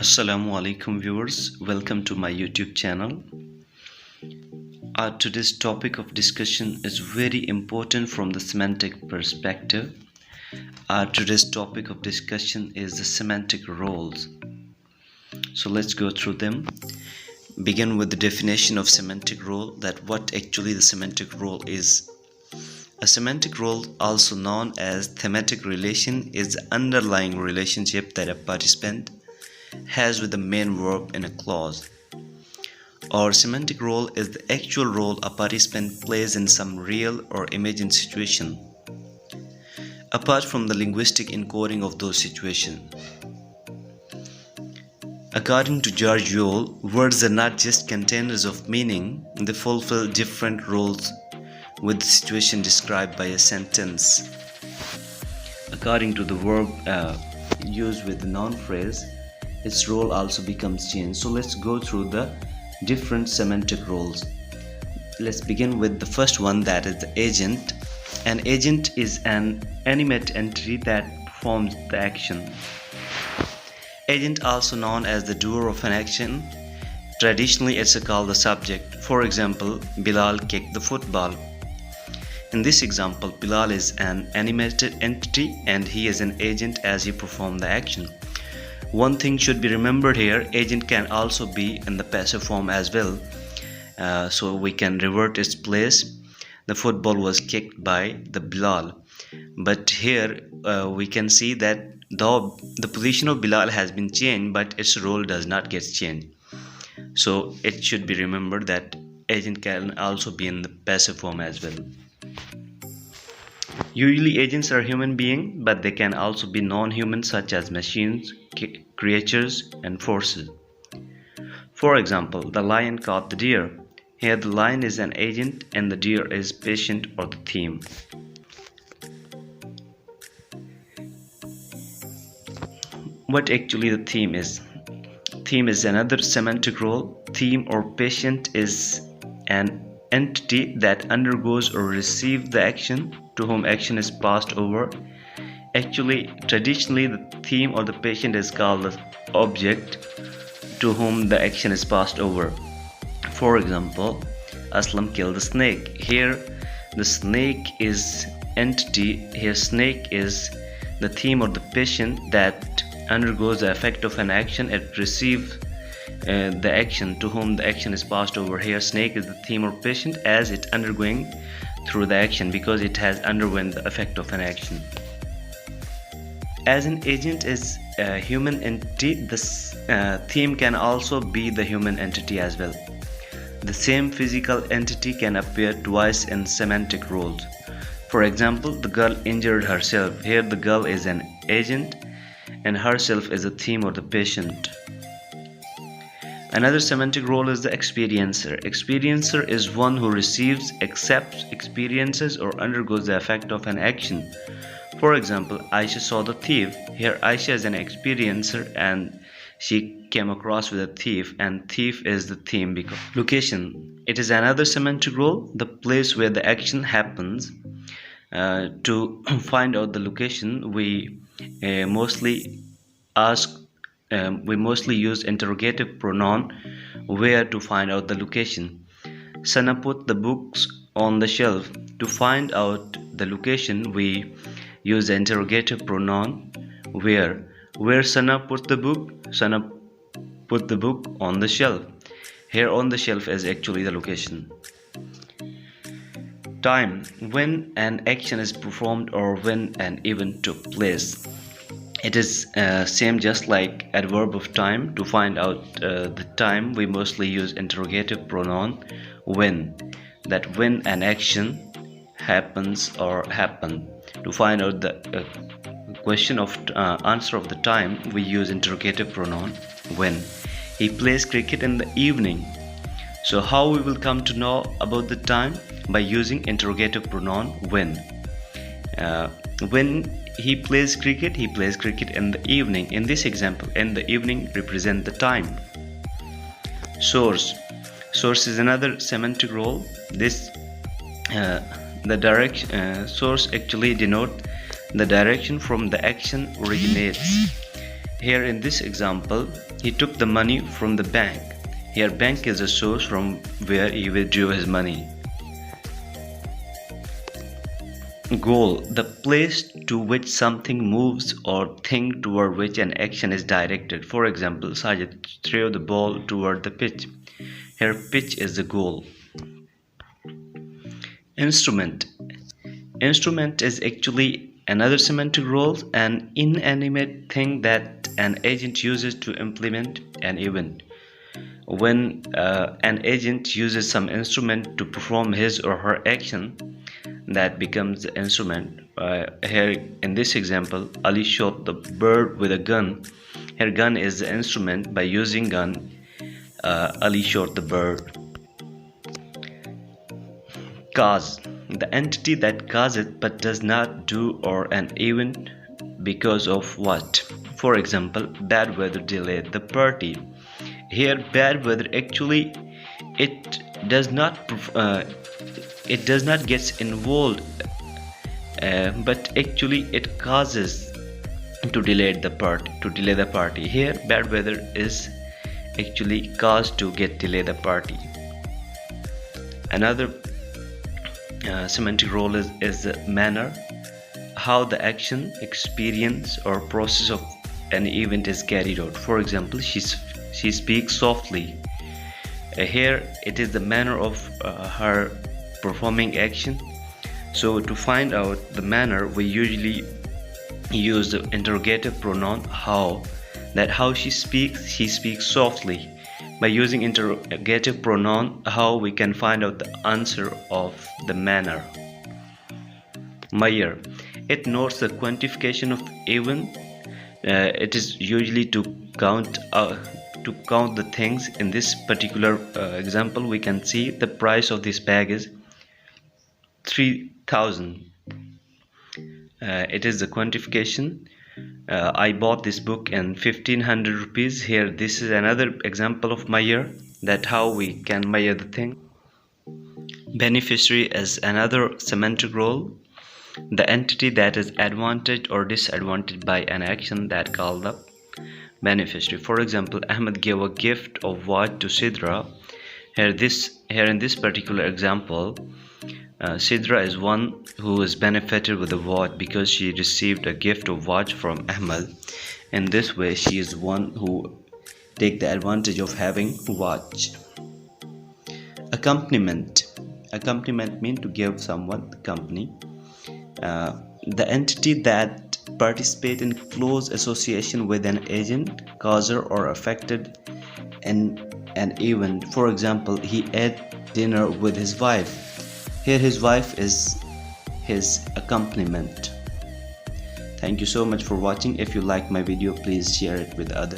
Assalamu alaikum viewers, welcome to my YouTube channel. Today's topic of discussion is very important from the semantic perspective. Today's topic of discussion is the semantic roles. So let's go through them. Begin with the definition of semantic role, that what actually the semantic role is. A semantic role, also known as thematic relation, is the underlying relationship that a participant has with the main verb in a clause. Or semantic role is the actual role a participant plays in some real or imagined situation, apart from the linguistic encoding of those situations. According to George Yule, words are not just containers of meaning, they fulfill different roles with the situation described by a sentence. According to the verb used with the noun phrase, its role also becomes changed. So let's go through the different semantic roles. Let's begin with the first one, that is the agent. An agent is an animate entity that performs the action. Agent, also known as the doer of an action. Traditionally it's called the subject. For example, Bilal kicked the football. In this example, Bilal is an animated entity and he is an agent as he performed the action. One thing should be remembered here, agent can also be in the passive form as well. So we can revert its place. The football was kicked by the Bilal. But here we can see that though the position of Bilal has been changed, but its role does not get changed. So it should be remembered that agent can also be in the passive form as well. Usually agents are human beings, but they can also be non-human, such as machines, creatures, and forces. For example, the lion caught the deer. Here the lion is an agent and the deer is patient or the theme. What actually the theme is? Theme is another semantic role. Theme or patient is an entity that undergoes or receives the action, to whom action is passed over. Actually, traditionally the theme or the patient is called the object to whom the action is passed over. For example, Aslam killed the snake. Here the snake is entity. Here snake is the theme or the patient that undergoes the effect of an action. It receives the action to whom the action is passed over. Here snake is the theme or patient as it undergoing through the action because it has underwent the effect of an action. As an agent is a human entity, this theme can also be the human entity as well. The same physical entity can appear twice in semantic roles. For example, the girl injured herself. Here the girl is an agent and herself is a theme or the patient. Another semantic role is the experiencer. Experiencer is one who receives, accepts, experiences, or undergoes the effect of an action. For example, Aisha saw the thief. Here Aisha is an experiencer and she came across with a thief, and thief is the theme. Because location, it is another semantic role, the place where the action happens. To find out the location, we mostly use interrogative pronoun where to find out the location. Sana put the books on the shelf. To find out the location, we use the interrogative pronoun where. Where Sana put the book? Sana put the book on the shelf. Here on the shelf is actually the location. Time, when an action is performed or when an event took place. It is same just like adverb of time. To find out the time, we mostly use interrogative pronoun when, that when an action happens or happened. To find out the question of answer of the time, we use interrogative pronoun when. He plays cricket in the evening. So how we will come to know about the time? By using interrogative pronoun when. When he plays cricket in the evening. In this example, in the evening represent the time. Source is another semantic role. This the direction source actually denote the direction from the action originates. Here in this example, He took the money from the bank. Here, bank is the source from where he withdrew his money. Goal: the place to which something moves or thing toward which an action is directed. For example, Sajid threw the ball toward the pitch. Here, pitch is the goal. Instrument. Instrument is actually another semantic role, an inanimate thing that an agent uses to implement an event. When an agent uses some instrument to perform his or her action, that becomes the instrument. Here in this example, Ali shot the bird with a gun. Here, gun is the instrument. By using gun, Ali shot the bird. Cause: the entity that causes but does not do or an event because of what. For example, bad weather delayed the party. Here, bad weather actually it does not get involved, but actually it causes to delay the party. Here, bad weather is actually caused to get delay the party. Another semantic role is the manner, how the action, experience, or process of an event is carried out. For example, she speaks softly. Here it is the manner of her performing action. So to find out the manner, we usually use the interrogative pronoun how. That how she speaks softly. By using interrogative pronoun how, we can find out the answer of the manner. Measure: it notes the quantification of event. It is usually to count the things. In this particular example, we can see the price of this bag is 3,000. It is the quantification. I bought this book in 1,500 rupees. Here, this is another example of measure, that how we can measure the thing. Beneficiary is another semantic role, the entity that is advantaged or disadvantaged by an action that called up beneficiary. For example, Ahmed gave a gift of watch to Sidra. Here in this particular example, Sidra is one who is benefited with the watch because she received a gift of watch from Ahmed. In this way, she is one who take the advantage of having watch. Accompaniment means to give someone the company. The entity that participate in close association with an agent, causer, or affected in an event. For example, he ate dinner with his wife. Here, his wife is his accompaniment. Thank you so much for watching. If you like my video, please share it with others.